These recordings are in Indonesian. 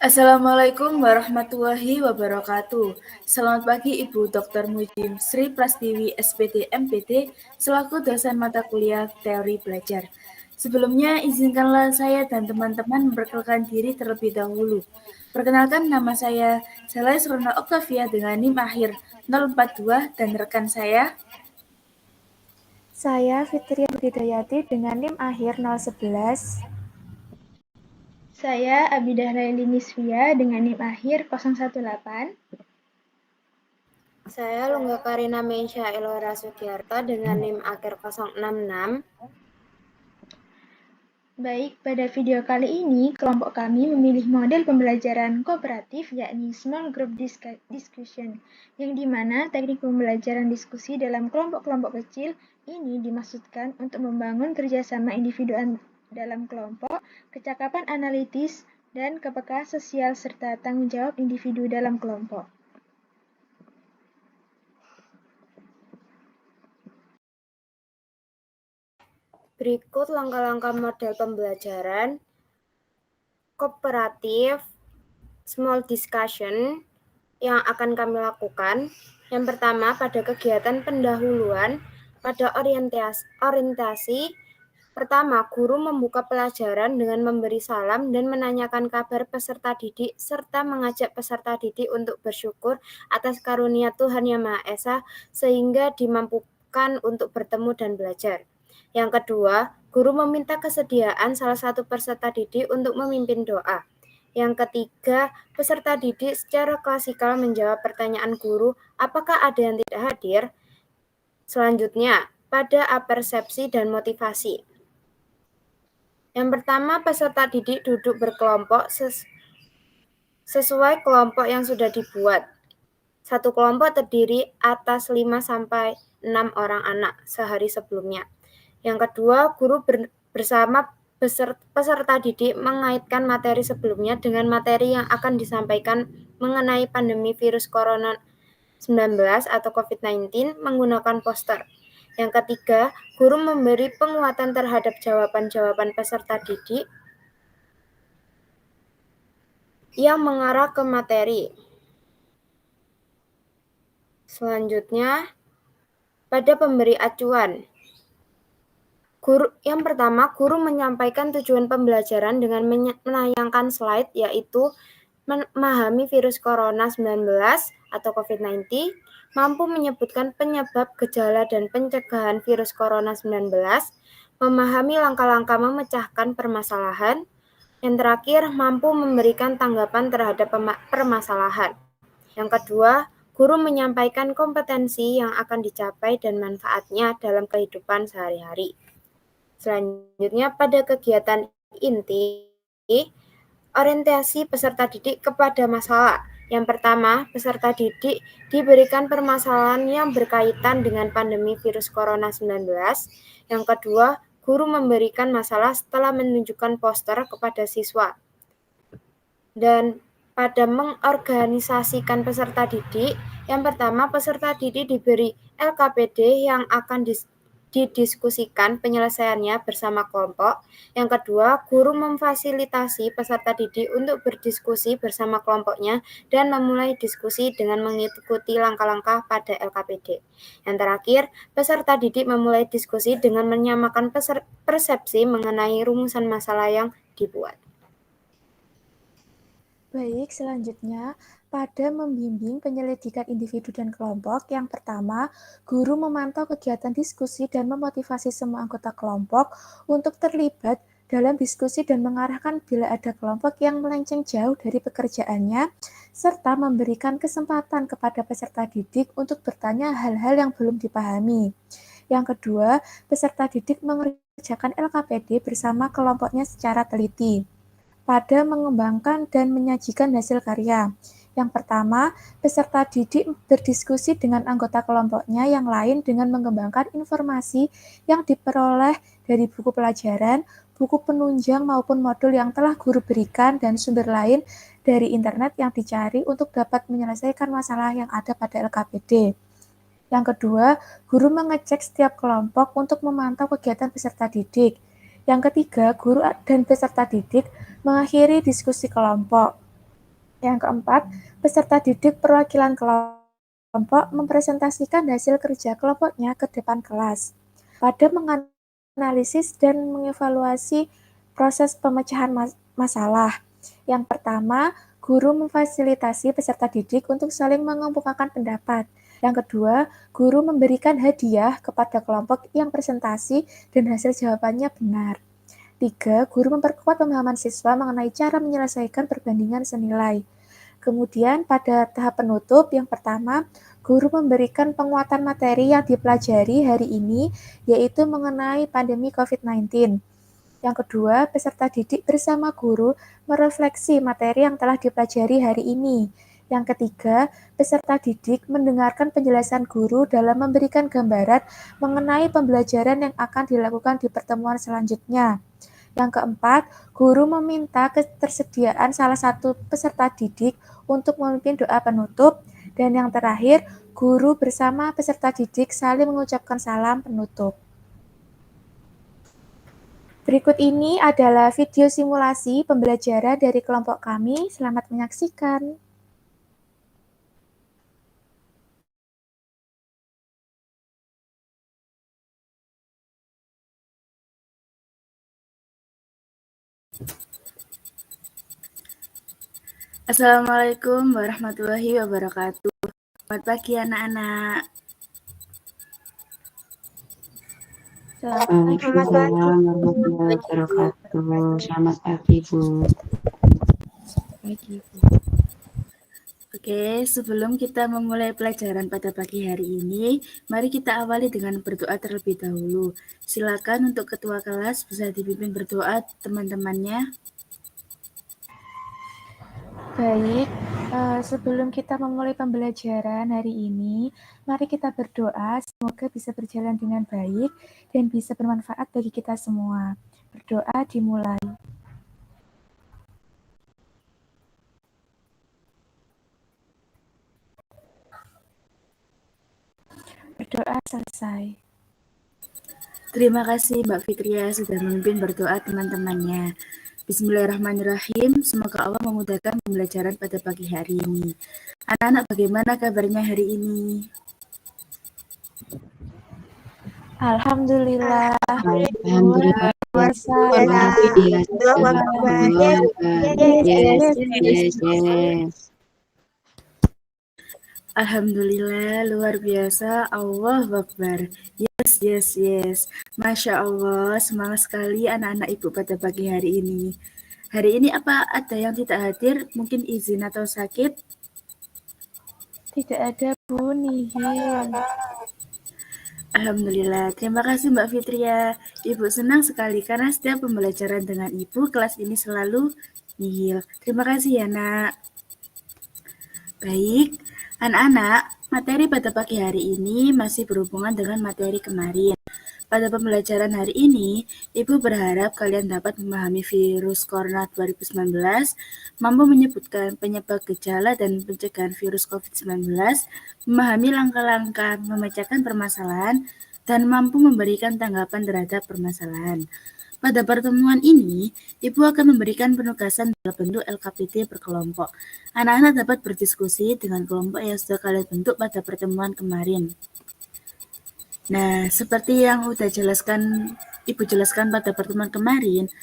Assalamualaikum warahmatullahi wabarakatuh. Selamat pagi Ibu Dr. Mujim Sri Prastiwi SPT MPT selaku dosen mata kuliah teori belajar. Sebelumnya izinkanlah saya dan teman-teman memperkenalkan diri terlebih dahulu. Perkenalkan, nama saya Celeste Rona Octavia dengan NIM akhir 042 dan rekan saya Fitria Budidayati dengan NIM akhir 011. Saya Abidah Laili Nisfia dengan NIM akhir 018. Saya Lungga Karina Meisha Elora Sugiarto dengan NIM akhir 066. Baik, pada video kali ini kelompok kami memilih model pembelajaran kooperatif yakni Small Group Discussion, yang dimana teknik pembelajaran diskusi dalam kelompok-kelompok kecil ini dimaksudkan untuk membangun kerjasama individu dalam kelompok, kecakapan analitis, dan kepekaan sosial serta tanggung jawab individu dalam kelompok. Berikut langkah-langkah model pembelajaran kooperatif small discussion yang akan kami lakukan. Yang pertama, pada kegiatan pendahuluan pada orientasi. Pertama, guru membuka pelajaran dengan memberi salam dan menanyakan kabar peserta didik serta mengajak peserta didik untuk bersyukur atas karunia Tuhan Yang Maha Esa sehingga dimampukan untuk bertemu dan belajar. Yang kedua, guru meminta kesediaan salah satu peserta didik untuk memimpin doa. Yang ketiga, peserta didik secara klasikal menjawab pertanyaan guru, apakah ada yang tidak hadir? Selanjutnya, pada apersepsi dan motivasi. Yang pertama, peserta didik duduk berkelompok sesuai kelompok yang sudah dibuat. Satu kelompok terdiri atas 5-6 orang anak sehari sebelumnya. Yang kedua, guru bersama peserta didik mengaitkan materi sebelumnya dengan materi yang akan disampaikan mengenai pandemi virus corona 19 atau COVID-19 menggunakan poster. Yang ketiga, guru memberi penguatan terhadap jawaban-jawaban peserta didik yang mengarah ke materi. Selanjutnya, pada pemberi acuan. Yang pertama, guru menyampaikan tujuan pembelajaran dengan menayangkan slide, yaitu memahami virus corona 19 atau COVID-19, mampu menyebutkan penyebab, gejala, dan pencegahan virus corona 19, memahami langkah-langkah memecahkan permasalahan, yang terakhir, mampu memberikan tanggapan terhadap permasalahan. Yang kedua, guru menyampaikan kompetensi yang akan dicapai dan manfaatnya dalam kehidupan sehari-hari. Selanjutnya, pada kegiatan inti, orientasi peserta didik kepada masalah. Yang pertama, peserta didik diberikan permasalahan yang berkaitan dengan pandemi virus corona 19. Yang kedua, guru memberikan masalah setelah menunjukkan poster kepada siswa. Dan pada mengorganisasikan peserta didik, yang pertama, peserta didik diberi LKPD yang akan didiskusikan penyelesaiannya bersama kelompok. Yang kedua, guru memfasilitasi peserta didik untuk berdiskusi bersama kelompoknya dan memulai diskusi dengan mengikuti langkah-langkah pada LKPD. Yang terakhir, peserta didik memulai diskusi dengan menyamakan persepsi mengenai rumusan masalah yang dibuat. Baik, selanjutnya pada membimbing penyelidikan individu dan kelompok, yang pertama, guru memantau kegiatan diskusi dan memotivasi semua anggota kelompok untuk terlibat dalam diskusi dan mengarahkan bila ada kelompok yang melenceng jauh dari pekerjaannya, serta memberikan kesempatan kepada peserta didik untuk bertanya hal-hal yang belum dipahami. Yang kedua, peserta didik mengerjakan LKPD bersama kelompoknya secara teliti pada mengembangkan dan menyajikan hasil karya. Yang pertama, peserta didik berdiskusi dengan anggota kelompoknya yang lain dengan mengembangkan informasi yang diperoleh dari buku pelajaran, buku penunjang maupun modul yang telah guru berikan, dan sumber lain dari internet yang dicari untuk dapat menyelesaikan masalah yang ada pada LKPD. Yang kedua, guru mengecek setiap kelompok untuk memantau kegiatan peserta didik. Yang ketiga, guru dan peserta didik mengakhiri diskusi kelompok. Yang keempat, peserta didik perwakilan kelompok mempresentasikan hasil kerja kelompoknya ke depan kelas. Pada menganalisis dan mengevaluasi proses pemecahan masalah. Yang pertama, guru memfasilitasi peserta didik untuk saling mengemukakan pendapat. Yang kedua, guru memberikan hadiah kepada kelompok yang presentasi dan hasil jawabannya benar. 3. Guru memperkuat pemahaman siswa mengenai cara menyelesaikan perbandingan senilai. Kemudian pada tahap penutup, yang pertama, guru memberikan penguatan materi yang dipelajari hari ini, yaitu mengenai pandemi COVID-19. Yang kedua, peserta didik bersama guru merefleksi materi yang telah dipelajari hari ini. Yang ketiga, peserta didik mendengarkan penjelasan guru dalam memberikan gambaran mengenai pembelajaran yang akan dilakukan di pertemuan selanjutnya. Yang keempat, guru meminta ketersediaan salah satu peserta didik untuk memimpin doa penutup. Dan yang terakhir, guru bersama peserta didik saling mengucapkan salam penutup. Berikut ini adalah video simulasi pembelajaran dari kelompok kami. Selamat menyaksikan. Assalamualaikum warahmatullahi wabarakatuh. Selamat pagi anak-anak. Waalaikumsalam warahmatullahi wabarakatuh. Selamat pagi, Bu. Pagi, Bu. Oke, sebelum kita memulai pelajaran pada pagi hari ini, mari kita awali dengan berdoa terlebih dahulu. Silakan untuk ketua kelas bisa dipimpin berdoa teman-temannya. Baik, sebelum kita memulai pembelajaran hari ini, mari kita berdoa semoga bisa berjalan dengan baik dan bisa bermanfaat bagi kita semua. Berdoa dimulai. Berdoa selesai. Terima kasih Mbak Fitria sudah memimpin berdoa teman-temannya. Bismillahirrahmanirrahim. Semoga Allah memudahkan pembelajaran pada pagi hari ini. Anak-anak, bagaimana kabarnya hari ini? Alhamdulillah. Alhamdulillah. Biasa. Yes. Alhamdulillah, luar biasa. Allahu Akbar. Yes. Masya Allah, semangat sekali anak-anak ibu pada pagi hari ini. Hari ini apa ada yang tidak hadir? Mungkin izin atau sakit? Tidak ada, Bu, nihil. Alhamdulillah, terima kasih Mbak Fitria. Ibu senang sekali karena setiap pembelajaran dengan Ibu, kelas ini selalu nihil. Terima kasih ya, Nak. Baik, anak-anak, materi pada pagi hari ini masih berhubungan dengan materi kemarin. Pada pembelajaran hari ini, Ibu berharap kalian dapat memahami virus corona 2019, mampu menyebutkan penyebab gejala dan pencegahan virus COVID-19, memahami langkah-langkah memecahkan permasalahan, dan mampu memberikan tanggapan terhadap permasalahan. Pada pertemuan ini, Ibu akan memberikan penugasan dalam bentuk LKPD berkelompok. Anak-anak dapat berdiskusi dengan kelompok yang sudah kalian bentuk pada pertemuan kemarin. Nah, seperti yang Ibu jelaskan pada pertemuan kemarin,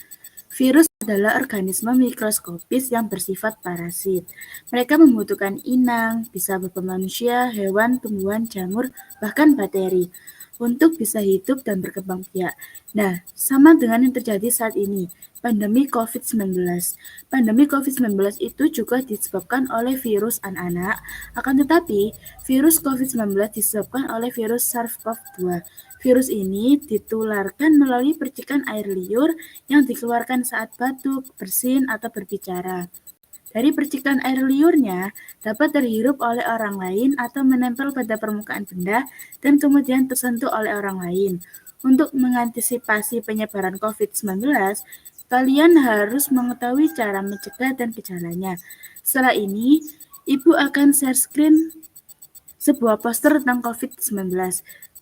virus adalah organisme mikroskopis yang bersifat parasit. Mereka membutuhkan inang, bisa berupa manusia, hewan, tumbuhan, jamur, bahkan bakteri untuk bisa hidup dan berkembang biak. Nah, sama dengan yang terjadi saat ini, pandemi COVID-19. Pandemi COVID-19 itu juga disebabkan oleh virus anak-anak, akan tetapi virus COVID-19 disebabkan oleh virus SARS-CoV-2. Virus ini ditularkan melalui percikan air liur yang dikeluarkan saat batuk, bersin, atau berbicara. Dari percikan air liurnya dapat terhirup oleh orang lain atau menempel pada permukaan benda dan kemudian tersentuh oleh orang lain. Untuk mengantisipasi penyebaran COVID-19, kalian harus mengetahui cara mencegah dan gejalanya. Setelah ini, Ibu akan share screen sebuah poster tentang COVID-19.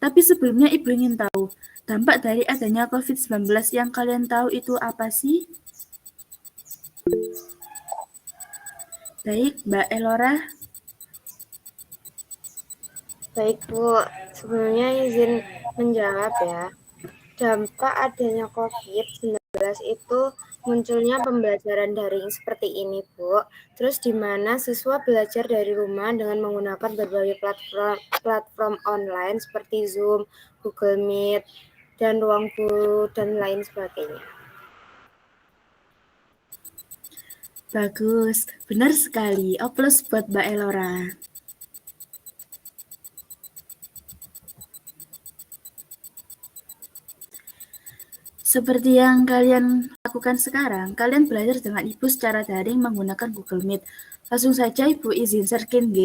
Tapi sebelumnya Ibu ingin tahu, dampak dari adanya COVID-19 yang kalian tahu itu apa sih? Baik, Mbak Elora. Baik Bu, sebelumnya izin menjawab ya. Dampak adanya COVID-19 itu munculnya pembelajaran daring seperti ini Bu. Terus di mana siswa belajar dari rumah dengan menggunakan berbagai platform online seperti Zoom, Google Meet, dan Ruang Guru, dan lain sebagainya. Bagus, benar sekali. Oplos buat Mbak Elora. Seperti yang kalian lakukan sekarang, kalian belajar dengan Ibu secara daring menggunakan Google Meet. Langsung saja Ibu izin share-in G.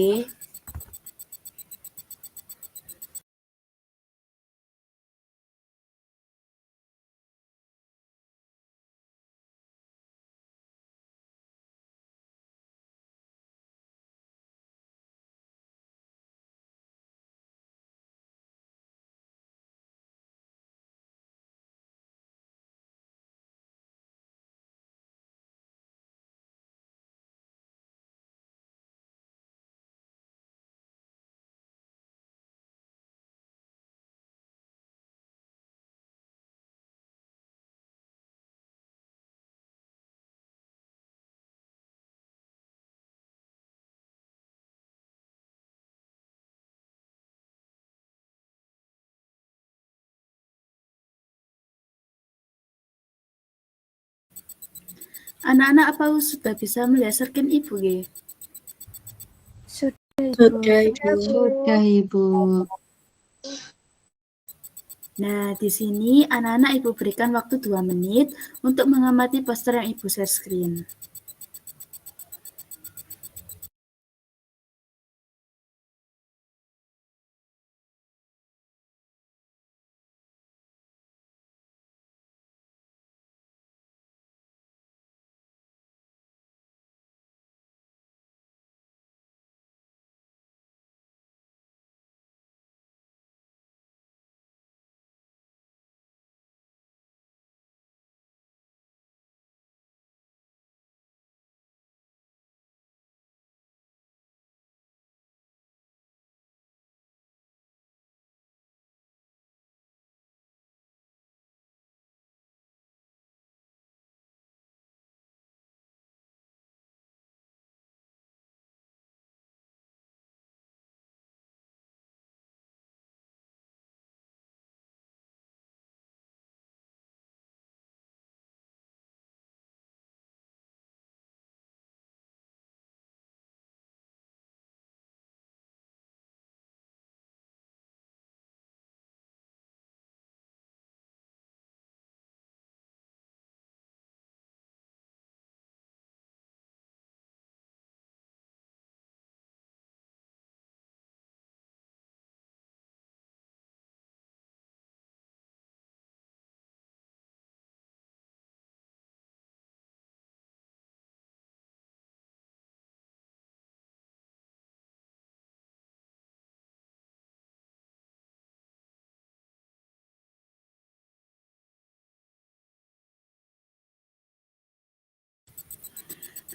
Anak-anak apa sudah bisa melihat share-in Ibu G? Sudah, Ibu. Sudah, Ibu. Nah, di sini anak-anak Ibu berikan waktu 2 menit untuk mengamati poster yang Ibu share screen.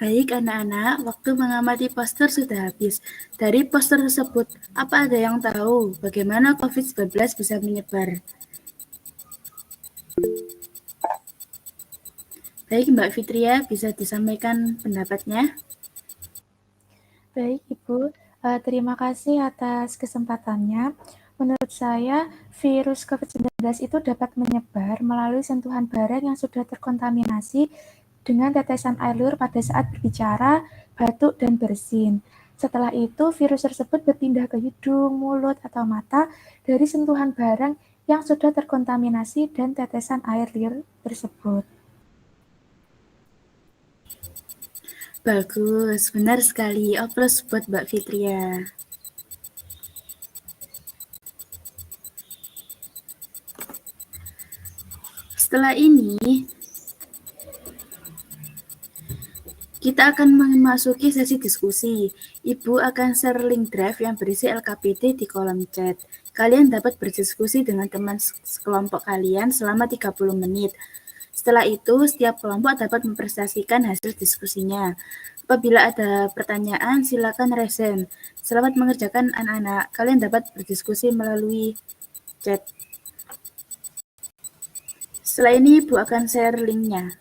Baik anak-anak, waktu mengamati poster sudah habis. Dari poster tersebut, apa ada yang tahu bagaimana COVID-19 bisa menyebar? Baik Mbak Fitria, bisa disampaikan pendapatnya? Baik, Ibu. Terima kasih atas kesempatannya. Menurut saya, virus COVID-19 itu dapat menyebar melalui sentuhan barang yang sudah terkontaminasi dengan tetesan air liur pada saat berbicara, batuk, dan bersin. Setelah itu, virus tersebut berpindah ke hidung, mulut, atau mata dari sentuhan barang yang sudah terkontaminasi dan tetesan air liur tersebut. Bagus, benar sekali. Oplos buat Mbak Fitria. Setelah ini, kita akan memasuki sesi diskusi. Ibu akan share link drive yang berisi LKPD di kolom chat. Kalian dapat berdiskusi dengan teman sekelompok kalian selama 30 menit. Setelah itu, setiap kelompok dapat mempresentasikan hasil diskusinya. Apabila ada pertanyaan, silakan resen. Selamat mengerjakan anak-anak. Kalian dapat berdiskusi melalui chat. Setelah ini, Ibu akan share link-nya.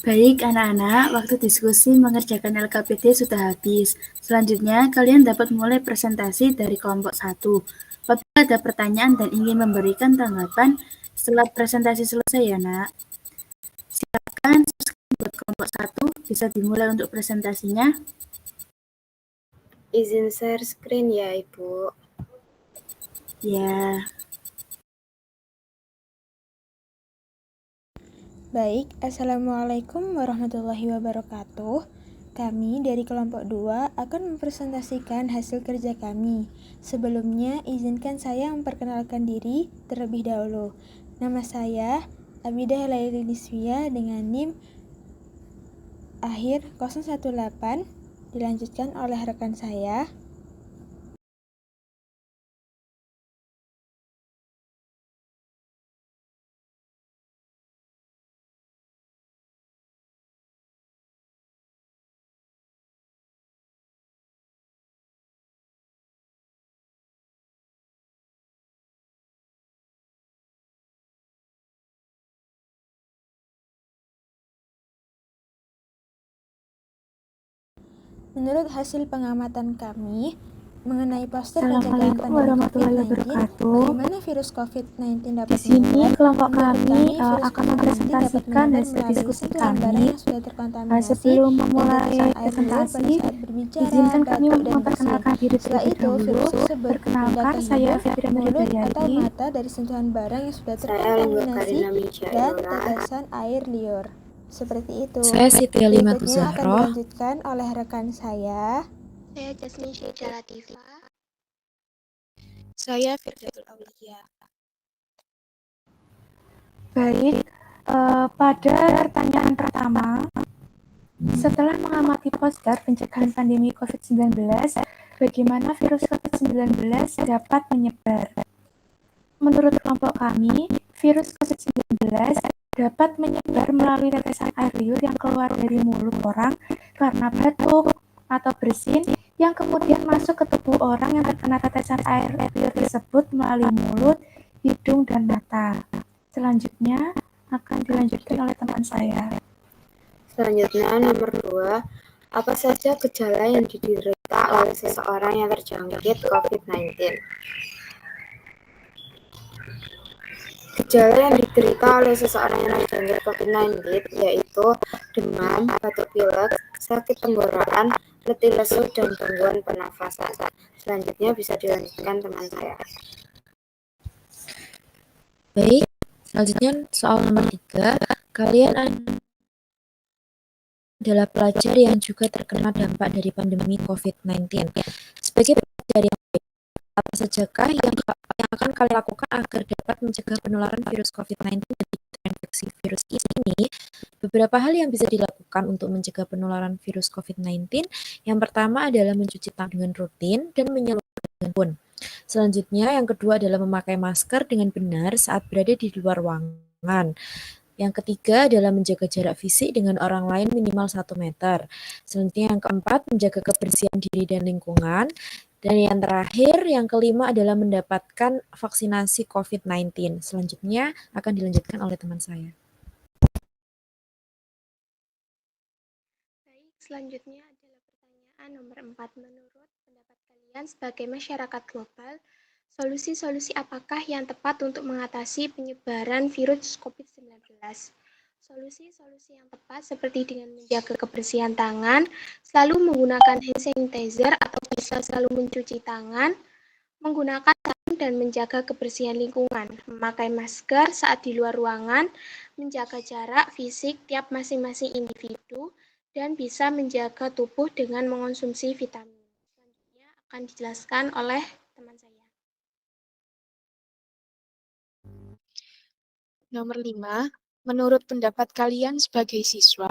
Baik, anak-anak, waktu diskusi mengerjakan LKPD sudah habis. Selanjutnya, kalian dapat mulai presentasi dari kelompok 1. Apabila ada pertanyaan dan ingin memberikan tanggapan setelah presentasi selesai ya, nak. Silakan buat kelompok 1, bisa dimulai untuk presentasinya. Izin share screen ya, Ibu. Ya. Baik, Assalamualaikum warahmatullahi wabarakatuh. Kami dari kelompok 2 akan mempresentasikan hasil kerja kami. Sebelumnya, izinkan saya memperkenalkan diri terlebih dahulu. Nama saya Abidah Laili Niswia dengan NIM akhir 018, dilanjutkan oleh rekan saya Menurut hasil pengamatan kami mengenai poster pencegahan Assalamualaikum pandemi warahmatullahi COVID-19, wabarakatuh. bagaimana virus COVID-19 Di dapat sini menyebar? kelompok Menurut kami kami, virus akan COVID-19 dapat mempresentasikan menyebar hasil melalui diskusi sentuhan barang kami. yang sudah terkontaminasi Sebelum dan memulai tetesan air liur pada presentasi, saat berbicara, izinkan kami batuk, dan bersin. memperkenalkan diri Setelah terlebih itu, dahulu. virus tersebut Perkenalkan, berpindah ke saya hidung, Fitri mulut, atau Nurhidayati. mata dari sentuhan barang yang sudah Saya Linggo terkontaminasi Karina dan Mijaenura. tetesan air liur. Seperti itu. Saya Siti Alimatul Berikutnya akan Zahroh. dilanjutkan oleh rekan saya. Saya Jasmine Syeda Latifa. Saya Firdatul Aulia. Baik, pada pertanyaan pertama, setelah mengamati poster pencegahan pandemi COVID-19, bagaimana virus COVID-19 dapat menyebar? Menurut kelompok kami, virus COVID-19 dapat menyebar melalui tetesan air liur yang keluar dari mulut orang karena batuk atau bersin yang kemudian masuk ke tubuh orang yang terkena tetesan air liur tersebut melalui mulut, hidung, dan mata. Selanjutnya akan dilanjutkan oleh teman saya. Selanjutnya, nomor 2, apa saja gejala yang diderita oleh seseorang yang terjangkit COVID-19? Gejala yang diderita oleh seseorang yang terjangkit COVID-19 yaitu demam, batuk pilek, sakit tenggorokan, letih lesu, dan gangguan pernafasan. Selanjutnya bisa dilanjutkan teman saya. Baik, selanjutnya soal nomor 3. Kalian adalah pelajar yang juga terkena dampak dari pandemi COVID-19. Sebagai pelajar yang baik, apa sajakah yang akan kalian lakukan agar dapat mencegah penularan virus COVID-19 dari terinfeksi virus ini? Beberapa hal yang bisa dilakukan untuk mencegah penularan virus COVID-19. Yang pertama adalah mencuci tangan dengan rutin dan menyeluruhkan dengan sabun. Selanjutnya, yang kedua adalah memakai masker dengan benar saat berada di luar ruangan. Yang ketiga adalah menjaga jarak fisik dengan orang lain minimal 1 meter. Selanjutnya yang keempat, menjaga kebersihan diri dan lingkungan. Dan yang terakhir, yang kelima adalah mendapatkan vaksinasi COVID-19. Selanjutnya akan dilanjutkan oleh teman saya. Baik, selanjutnya adalah pertanyaan nomor 4. Menurut pendapat kalian sebagai masyarakat global, solusi-solusi apakah yang tepat untuk mengatasi penyebaran virus COVID-19? Solusi-solusi yang tepat seperti dengan menjaga kebersihan tangan, selalu menggunakan hand sanitizer atau bisa selalu mencuci tangan, menggunakan sabun dan menjaga kebersihan lingkungan, memakai masker saat di luar ruangan, menjaga jarak fisik tiap masing-masing individu, dan bisa menjaga tubuh dengan mengonsumsi vitamin. Selanjutnya akan dijelaskan oleh teman saya. Nomor 5, menurut pendapat kalian sebagai siswa,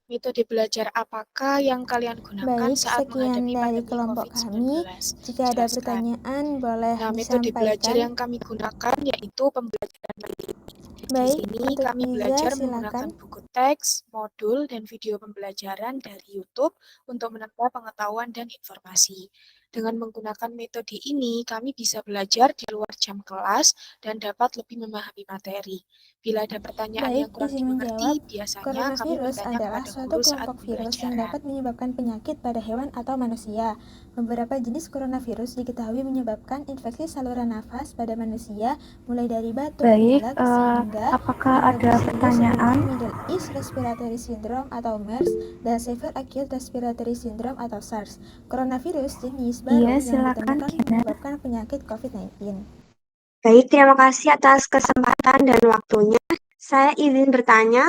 metode belajar apakah yang kalian gunakan Baik, saat sekian menghadapi dari pandemi kelompok COVID-19? kami. Jika ada Jelaskan. pertanyaan, boleh Nah, metode belajar disampaikan. yang kami gunakan yaitu pembelajaran mandiri. Di Baik, sini untuk kami Niza, belajar silakan. menggunakan buku teks, modul, dan video pembelajaran dari YouTube untuk menambah pengetahuan dan informasi. Dengan menggunakan metode ini, kami bisa belajar di luar jam kelas dan dapat lebih memahami materi. Bila ada pertanyaan Baik, yang kurang izin dimengerti, menjawab. biasanya kami Coronavirus bertanya adalah kepada suatu guru saat kelompok virus yang pembelajaran. dapat menyebabkan penyakit pada hewan atau manusia. Beberapa jenis coronavirus diketahui menyebabkan infeksi saluran nafas pada manusia, mulai dari batuk, Baik, pilek, sehingga apakah ada penyakit serius pertanyaan? seperti Middle East Respiratory Syndrome atau MERS dan Severe Acute Respiratory Syndrome atau SARS. Coronavirus jenis baru Iya, yang silakan, ditemukan Gina. menyebabkan penyakit COVID-19. Baik, terima kasih atas kesempatan dan waktunya. Saya izin bertanya,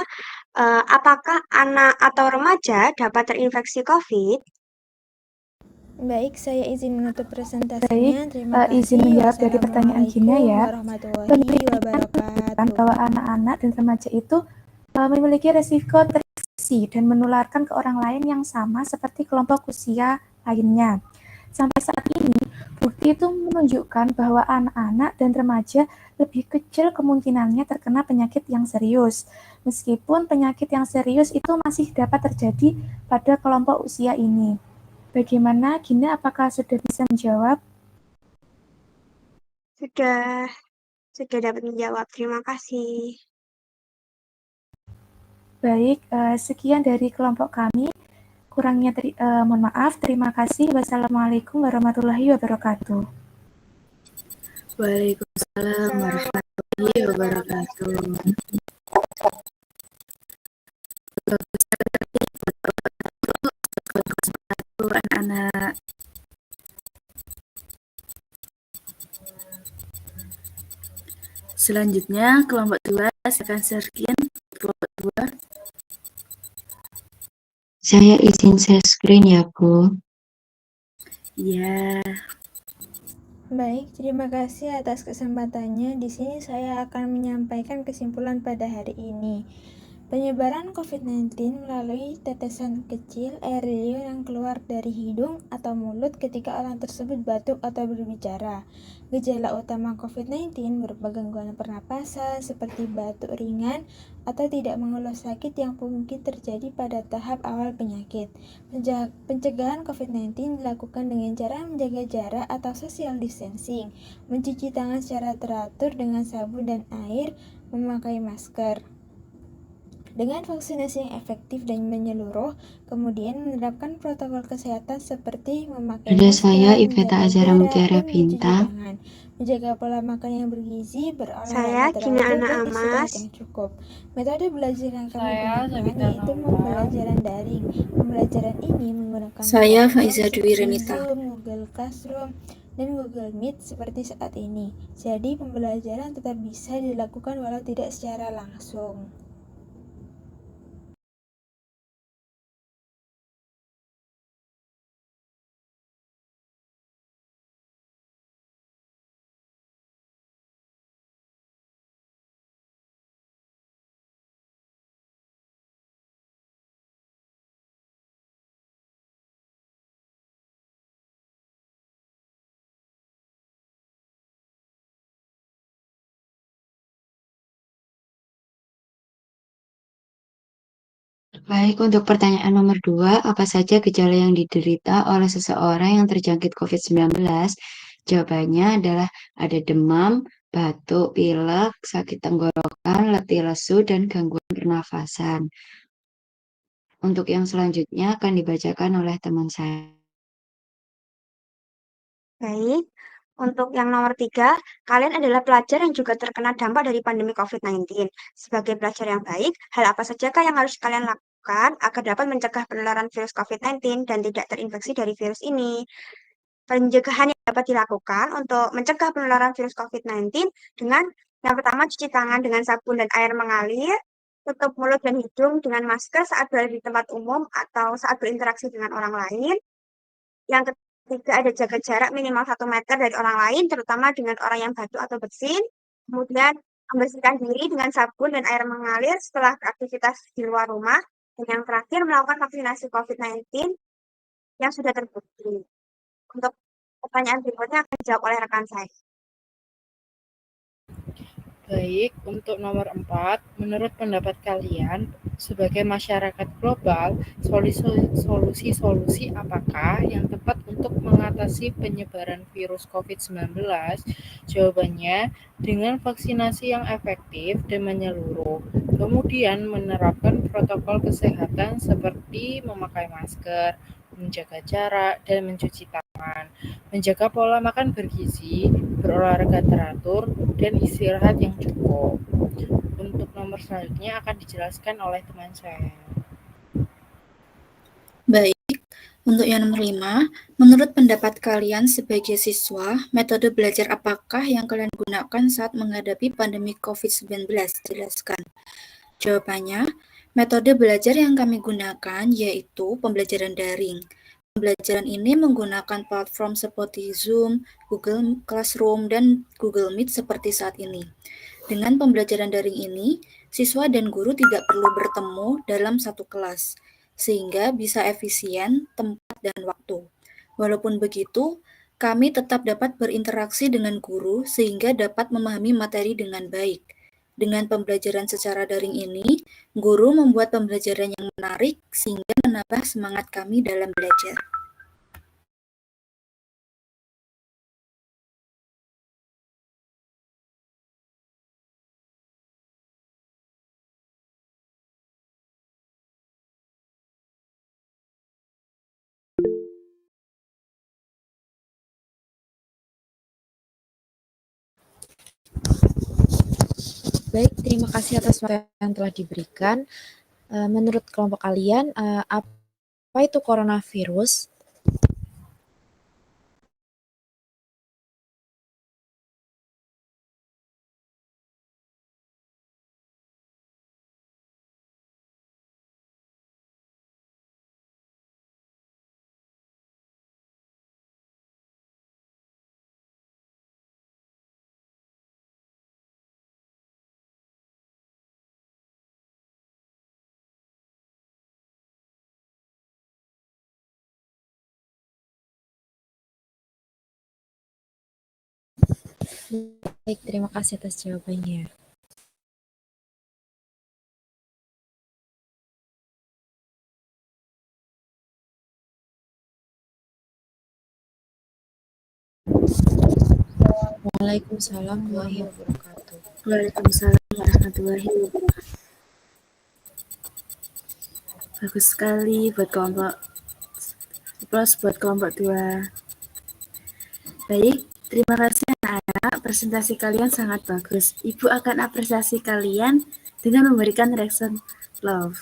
apakah anak atau remaja dapat terinfeksi COVID? Baik, saya izin menutup presentasinya. Baik, Terima kasih. izin menjawab dari pertanyaan Gina ya. Warahmatullahi Penelitian menunjukkan wabarakatuh. bahwa anak-anak dan remaja itu memiliki resiko terinfeksi dan menularkan ke orang lain yang sama seperti kelompok usia lainnya. Sampai saat ini, bukti itu menunjukkan bahwa anak-anak dan remaja lebih kecil kemungkinannya terkena penyakit yang serius. Meskipun penyakit yang serius itu masih dapat terjadi pada kelompok usia ini. Bagaimana, Gina? Apakah sudah bisa menjawab? Sudah dapat menjawab. Terima kasih. Baik, sekian dari kelompok kami. Kurangnya mohon maaf. Terima kasih. Wassalamualaikum warahmatullahi wabarakatuh. Waalaikumsalam warahmatullahi wabarakatuh. Anak-anak. Selanjutnya, kelompok 2, silakan Serkin. Kelompok 2. Saya izin share screen ya, Bu. Ya. Baik, terima kasih atas kesempatannya. Di sini saya akan menyampaikan kesimpulan pada hari ini. Penyebaran COVID-19 melalui tetesan kecil air liur yang keluar dari hidung atau mulut ketika orang tersebut batuk atau berbicara. Gejala utama COVID-19 berupa gangguan pernapasan seperti batuk ringan atau tidak mengeluh sakit yang mungkin terjadi pada tahap awal penyakit. Pencegahan COVID-19 dilakukan dengan cara menjaga jarak atau social distancing, mencuci tangan secara teratur dengan sabun dan air, memakai masker. Dengan vaksinasi yang efektif dan menyeluruh, kemudian menerapkan protokol kesehatan seperti memakai Ada masker, saya, Iveta menjaga Azara jarak, Mutiara dan mencuci Bintang. tangan, menjaga pola makan yang bergizi, Saya berolahraga Gina teratur, Ana dan istirahat Amas. yang cukup. Metode belajar yang kami Saya gunakan Sabita yaitu Naura. pembelajaran daring. Pembelajaran ini menggunakan Saya platform Faiza Dwi seperti Renita. Zoom, Google Classroom, dan Google Meet seperti saat ini. Jadi pembelajaran tetap bisa dilakukan walau tidak secara langsung. Baik, untuk pertanyaan nomor 2, apa saja gejala yang diderita oleh seseorang yang terjangkit COVID-19? Jawabannya adalah ada demam, batuk, pilek, sakit tenggorokan, letih lesu, dan gangguan pernafasan. Untuk yang selanjutnya akan dibacakan oleh teman saya. Baik, untuk yang nomor 3, kalian adalah pelajar yang juga terkena dampak dari pandemi COVID-19. Sebagai pelajar yang baik, hal apa sajakah yang harus kalian lakukan agar dapat mencegah penularan virus COVID-19 dan tidak terinfeksi dari virus ini? Pencegahan yang dapat dilakukan untuk mencegah penularan virus COVID-19 dengan yang pertama cuci tangan dengan sabun dan air mengalir, tutup mulut dan hidung dengan masker saat berada di tempat umum atau saat berinteraksi dengan orang lain. Yang ketiga ada jaga jarak minimal 1 meter dari orang lain, terutama dengan orang yang batuk atau bersin. Kemudian membersihkan diri dengan sabun dan air mengalir setelah beraktivitas di luar rumah. Dan yang terakhir melakukan vaksinasi COVID-19 yang sudah terbukti. Untuk pertanyaan berikutnya akan dijawab oleh rekan saya. Baik, untuk nomor 4, menurut pendapat kalian, sebagai masyarakat global, solusi-solusi apakah yang tepat untuk mengatasi penyebaran virus COVID-19? Jawabannya, dengan vaksinasi yang efektif dan menyeluruh. Kemudian menerapkan protokol kesehatan seperti memakai masker, menjaga jarak, dan mencuci tangan, menjaga pola makan bergizi, berolahraga teratur, dan istirahat yang cukup. Untuk nomor selanjutnya akan dijelaskan oleh teman saya. Baik, untuk yang nomor 5, menurut pendapat kalian sebagai siswa, metode belajar apakah yang kalian gunakan saat menghadapi pandemi COVID-19? Jelaskan. Jawabannya, metode belajar yang kami gunakan yaitu pembelajaran daring. Pembelajaran ini menggunakan platform seperti Zoom, Google Classroom, dan Google Meet seperti saat ini. Dengan pembelajaran daring ini, siswa dan guru tidak perlu bertemu dalam satu kelas, sehingga bisa efisien tempat dan waktu. Walaupun begitu, kami tetap dapat berinteraksi dengan guru sehingga dapat memahami materi dengan baik. Dengan pembelajaran secara daring ini, guru membuat pembelajaran yang menarik sehingga menambah semangat kami dalam belajar. Baik, terima kasih atas waktu yang telah diberikan. Menurut kelompok kalian, apa itu coronavirus? Baik, terima kasih atas jawabannya. Waalaikumsalam warahmatullahi wabarakatuh. Waalaikumsalam warahmatullahi wabarakatuh. Bagus sekali buat kelompok plus buat kelompok 2. Baik, terima kasih anak-anak. Presentasi kalian sangat bagus. Ibu akan apresiasi kalian dengan memberikan reaction love.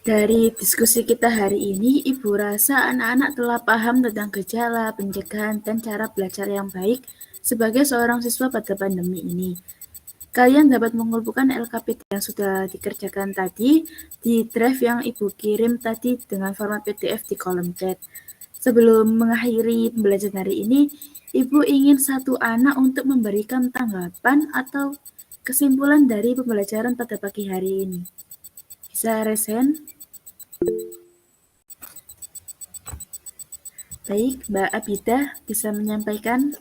Dari diskusi kita hari ini, Ibu rasa anak-anak telah paham tentang gejala, pencegahan, dan cara belajar yang baik sebagai seorang siswa pada pandemi ini. Kalian dapat mengumpulkan LKPD yang sudah dikerjakan tadi di drive yang Ibu kirim tadi dengan format PDF di kolom chat. Sebelum mengakhiri pembelajaran hari ini, Ibu ingin satu anak untuk memberikan tanggapan atau kesimpulan dari pembelajaran pada pagi hari ini. Bisa resen? Baik, Mbak Abidah bisa menyampaikan.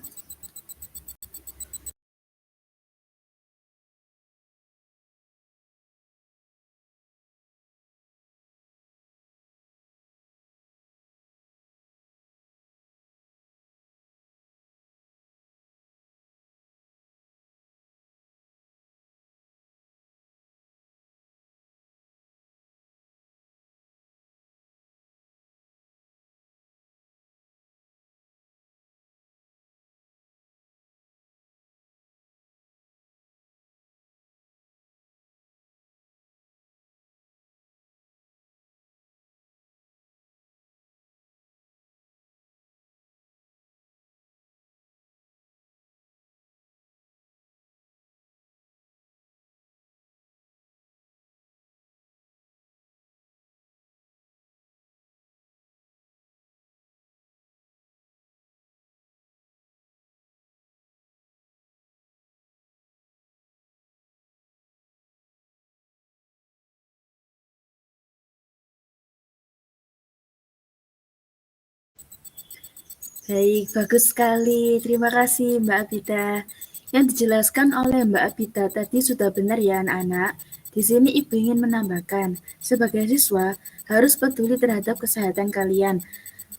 Baik, bagus sekali. Terima kasih Mbak Abida. Yang dijelaskan oleh Mbak Abida tadi sudah benar ya anak-anak. Di sini Ibu ingin menambahkan, sebagai siswa harus peduli terhadap kesehatan kalian.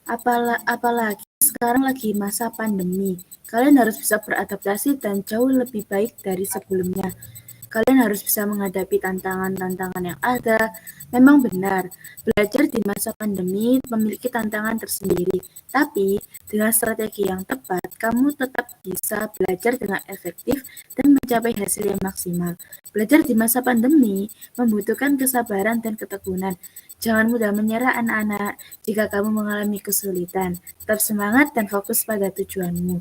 Apalagi sekarang lagi masa pandemi. Kalian harus bisa beradaptasi dan jauh lebih baik dari sebelumnya. Kalian harus bisa menghadapi tantangan-tantangan yang ada. Memang benar, belajar di masa pandemi memiliki tantangan tersendiri. Tapi, dengan strategi yang tepat, kamu tetap bisa belajar dengan efektif dan mencapai hasil yang maksimal. Belajar di masa pandemi membutuhkan kesabaran dan ketekunan. Jangan mudah menyerah anak-anak jika kamu mengalami kesulitan. Tetap semangat dan fokus pada tujuanmu.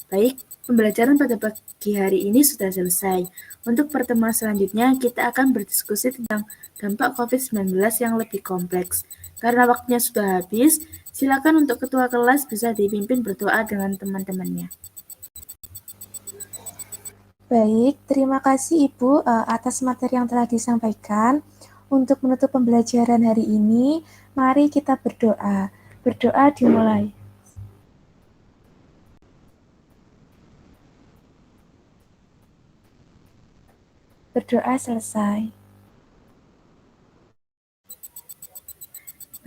Baik, pembelajaran pada pagi hari ini sudah selesai. Untuk pertemuan selanjutnya, kita akan berdiskusi tentang dampak COVID-19 yang lebih kompleks. Karena waktunya sudah habis, silakan untuk ketua kelas bisa dipimpin berdoa dengan teman-temannya. Baik, terima kasih Ibu atas materi yang telah disampaikan. Untuk menutup pembelajaran hari ini, mari kita berdoa. Berdoa dimulai. Berdoa selesai.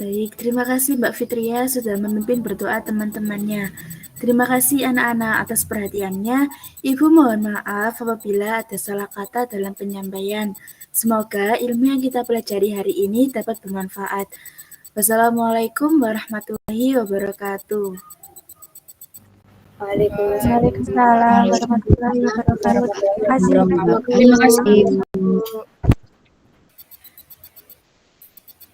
Baik, terima kasih Mbak Fitria sudah memimpin berdoa teman-temannya. Terima kasih anak-anak atas perhatiannya. Ibu mohon maaf apabila ada salah kata dalam penyampaian. Semoga ilmu yang kita pelajari hari ini dapat bermanfaat. Wassalamualaikum warahmatullahi wabarakatuh. Waalaikumsalam warahmatullahi wabarakatuh. Terima kasih. Terima kasih.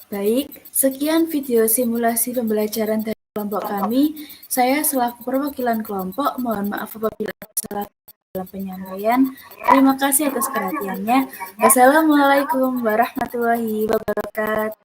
Baik, sekian video simulasi pembelajaran dari kelompok kami. Saya selaku perwakilan kelompok, mohon maaf apabila ada salah dalam penyampaian. Terima kasih atas perhatiannya. Wassalamualaikum warahmatullahi wabarakatuh.